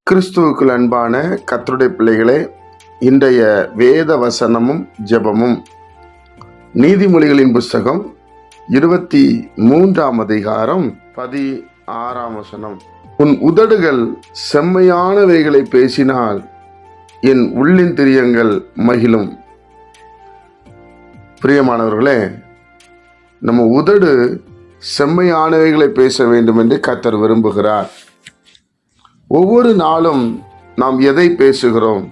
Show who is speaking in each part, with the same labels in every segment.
Speaker 1: கிறிஸ்துவுக்குள் அன்பான கர்த்தருடைய பிள்ளைகளே, இன்றைய வேத வசனமும் ஜெபமும் நீதிமொழிகளின் புஸ்தகம் 23ஆம் அதிகாரம் 16ஆம் வசனம். உன் உதடுகள் செம்மையானவைகளை பேசினால் என் உள்ளின் திரியங்கள் மகிழும். பிரியமானவர்களே, நம்ம உதடு செம்மையானவைகளை பேச வேண்டும் என்று கர்த்தர் விரும்புகிறார். ஒவ்வொரு நாளும் நாம் எதை பேசுகிறோம்?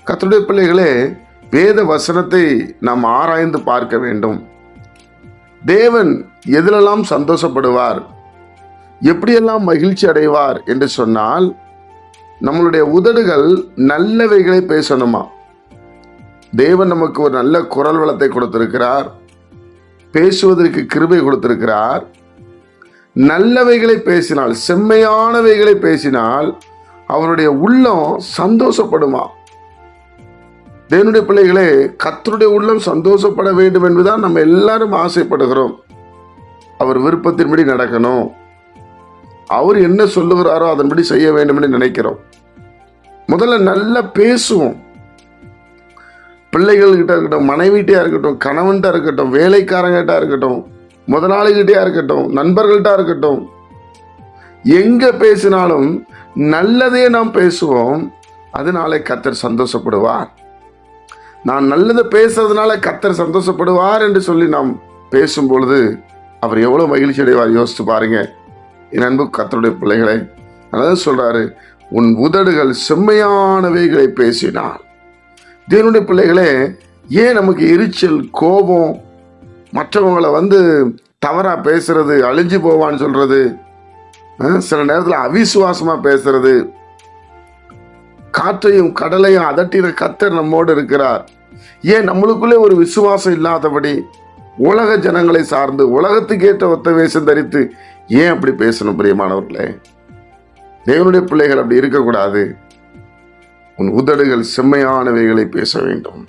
Speaker 1: கர்த்தருடைய பிள்ளைகளே, வேத வசனத்தை நாம் ஆராய்ந்து பார்க்க வேண்டும். தேவன் எதிலெல்லாம் சந்தோஷப்படுவார், எப்படியெல்லாம் மகிழ்ச்சி அடைவார் என்று சொன்னால், நம்மளுடைய உதடுகள் நல்லவைகளை பேசணுமா. தேவன் நமக்கு ஒரு நல்ல குரல் வளத்தை கொடுத்திருக்கிறார், பேசுவதற்கு கிருபை கொடுத்திருக்கிறார். நல்லவைகளை பேசினால், செம்மையானவைகளை பேசினால் அவருடைய உள்ளம் சந்தோஷப்படுமா. தேவனுடைய பிள்ளைகளே, கர்த்தருடைய உள்ளம் சந்தோஷப்பட வேண்டும் என்பதுதான் நம்ம எல்லாரும் ஆசைப்படுகிறோம். அவர் விருப்பத்தின்படி நடக்கணும், அவர் என்ன சொல்லுகிறாரோ அதன்படி செய்ய வேண்டும் என்று நினைக்கிறோம். முதல்ல நல்லா பேசுவோம். பிள்ளைகள்கிட்ட இருக்கட்டும், மனைவிட்டா இருக்கட்டும், கணவன்கிட்ட இருக்கட்டும், வேலைக்காரங்கிட்ட இருக்கட்டும், முதலாளிகிட்டே இருக்கட்டும், நண்பர்கள்ட்ட இருக்கட்டும், எங்க பேசினாலும் நல்லதே நாம் பேசுவோம். அதனாலே கர்த்தர் சந்தோஷப்படுவார். நான் நல்லதை பேசுறதுனால கர்த்தர் சந்தோஷப்படுவார் என்று சொல்லி நாம் பேசும் பொழுது அவர் எவ்வளவு மகிழ்ச்சி அடைவார் யோசித்து பாருங்க. என் அன்பு கர்த்தருடைய பிள்ளைகளை, அதான் சொல்றாரு, உன் உதடுகள் செம்மையானவைகளை பேசினார். தேவனுடைய பிள்ளைகளே, ஏன் நமக்கு எரிச்சல், கோபம், மற்றவங்களை தவறா பேசுறது, அழிஞ்சு போவான்னு சொல்றது, சில நேரத்தில் அவிசுவாசமா பேசுறது, காற்றையும் கடலையும் அதட்டின கர்த்தர் நம்மோடு இருக்கிறார். ஏன் நம்மளுக்குள்ளே ஒரு விசுவாசம் இல்லாதபடி உலக ஜனங்களை சார்ந்து உலகத்துக்கு ஏற்ற ஒத்த வேஷம் தரித்து ஏன் அப்படி பேசணும்? பிரியமானவர்களே, தேவனுடைய பிள்ளைகள் அப்படி இருக்கக்கூடாது. உன் உதடுகள் செம்மையானவைகளை பேச வேண்டும்.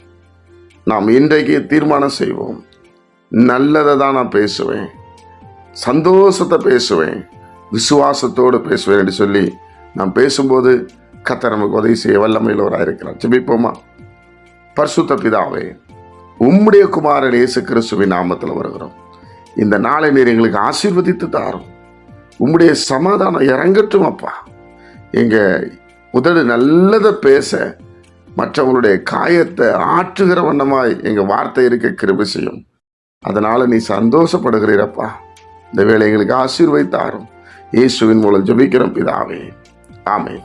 Speaker 1: நாம் இன்றைக்கு தீர்மானம் செய்வோம், நல்லதை தான் நான் பேசுவேன், சந்தோஷத்தை பேசுவேன், விசுவாசத்தோடு பேசுவேன் என்று சொல்லி நாம் பேசும்போது கர்த்தர் நமக்கு உதவி செய்ய வல்லமையுள்ளவராக இருக்கிறார். ஜெபிப்போமா. பரிசுத்த பிதாவே, உம்முடைய குமாரன் இயேசு கிறிஸ்துவின் நாமத்தில் வருகிறோம். இந்த நாளை நீர் எங்களுக்கு ஆசீர்வதித்து தாரும். உம்முடைய சமாதானம் இறங்கட்டும் அப்பா. எங்க உதடு நல்லதை பேச, மற்றவங்களுடைய காயத்தை ஆற்றுகிற வண்ணமாய் எங்க வார்த்தை இருக்க கிருபை செய்யும். அதனால நீ சந்தோஷப்படுகிறீரப்பா. இந்த வேளை எங்களுக்கு ஆசீர்வதித்தாரும். இயேசுவின் மூலம் ஜெபிக்கிறோம் பிதாவே, ஆமென்.